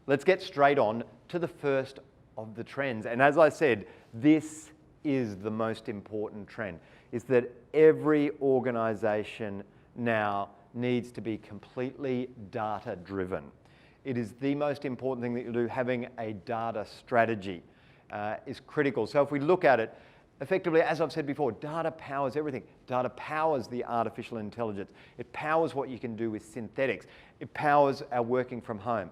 let's get straight on to the first of the trends. And as I said, this is the most important trend, is that every organization now needs to be completely data-driven. It is the most important thing that you do. Having a data strategy is critical. So if we look at it, effectively, as I've said before, data powers everything. Data powers the artificial intelligence. It powers what you can do with synthetics. It powers our working from home.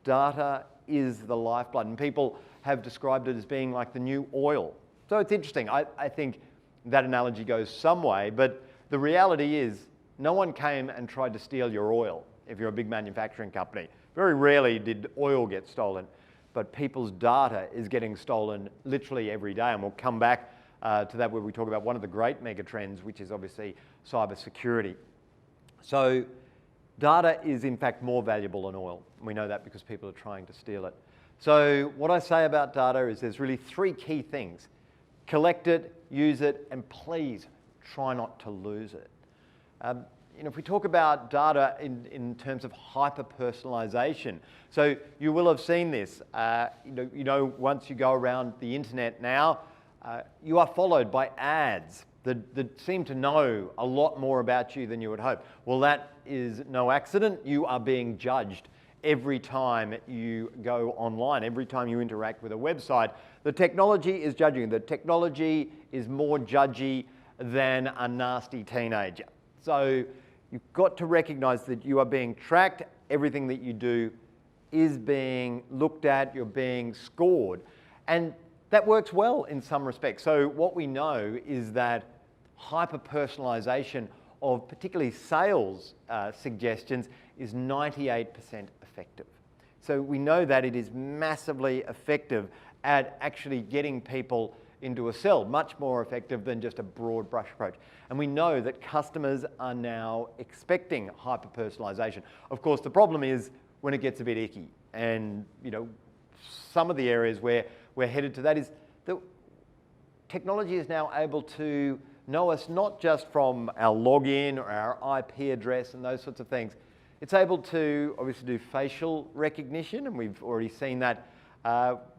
Data is the lifeblood, and people have described it as being like the new oil. So it's interesting. I think that analogy goes some way, but the reality is no one came and tried to steal your oil if you're a big manufacturing company. Very rarely did oil get stolen, but people's data is getting stolen literally every day, and we'll come back to that where we talk about one of the great mega trends, which is obviously cybersecurity. So data is in fact more valuable than oil. We know that because people are trying to steal it. So what I say about data is there's really three key things. Collect it, use it, and please try not to lose it. If we talk about data in terms of hyper-personalization, so you will have seen this. Once you go around the internet now, you are followed by ads that seem to know a lot more about you than you would hope. Well, that is no accident. You are being judged every time you go online, every time you interact with a website. The technology is judging you. The technology is more judgy than a nasty teenager. So you've got to recognize that you are being tracked. Everything that you do is being looked at. You're being scored. And that works well in some respects. So what we know is that hyper-personalization of particularly sales suggestions is 98% effective. So we know that it is massively effective at actually getting people into a sell, much more effective than just a broad brush approach. And we know that customers are now expecting hyper-personalization. Of course, the problem is when it gets a bit icky. And some of the areas where we're headed to that is that technology is now able to know us not just from our login or our IP address and those sorts of things. It's able to obviously do facial recognition, and we've already seen that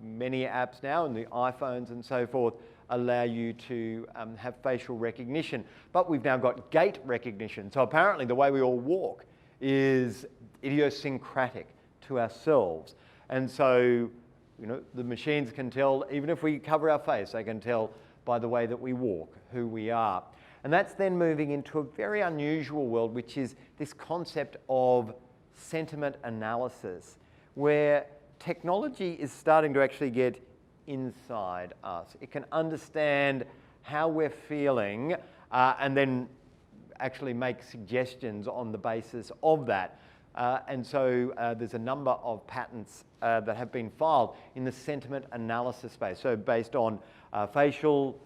many apps now, and the iPhones and so forth allow you to have facial recognition. But we've now got gait recognition. So apparently the way we all walk is idiosyncratic to ourselves. And so the machines can tell, even if we cover our face, they can tell by the way that we walk who we are. And that's then moving into a very unusual world, which is this concept of sentiment analysis, where technology is starting to actually get inside us. It can understand how we're feeling and then actually make suggestions on the basis of that. And so there's a number of patents that have been filed in the sentiment analysis space. So based on facial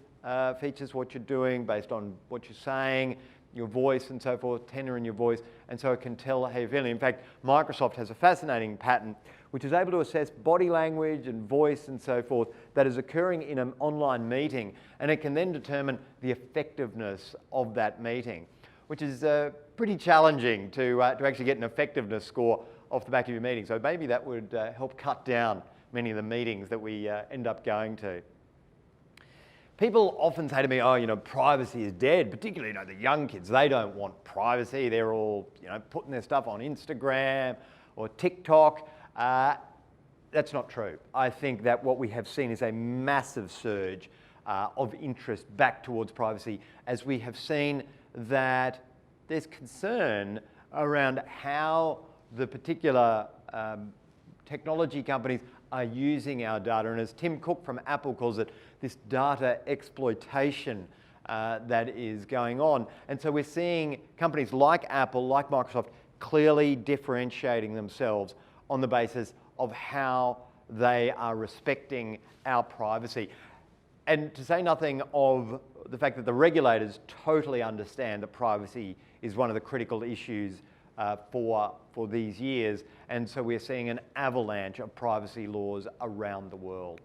features, what you're doing, based on what you're saying, your voice and so forth, tenor in your voice, and so it can tell how you're feeling. In fact, Microsoft has a fascinating patent which is able to assess body language and voice and so forth that is occurring in an online meeting, and it can then determine the effectiveness of that meeting, which is pretty challenging to actually get an effectiveness score off the back of your meeting. So maybe that would help cut down many of the meetings that we end up going to. People often say to me, privacy is dead, particularly, the young kids. They don't want privacy. They're all, putting their stuff on Instagram or TikTok. That's not true. I think that what we have seen is a massive surge of interest back towards privacy, as we have seen that there's concern around how the particular technology companies are using our data. And as Tim Cook from Apple calls it, this data exploitation that is going on. And so we're seeing companies like Apple, like Microsoft, clearly differentiating themselves on the basis of how they are respecting our privacy. And to say nothing of the fact that the regulators totally understand that privacy is one of the critical issues for these years. And so we're seeing an avalanche of privacy laws around the world.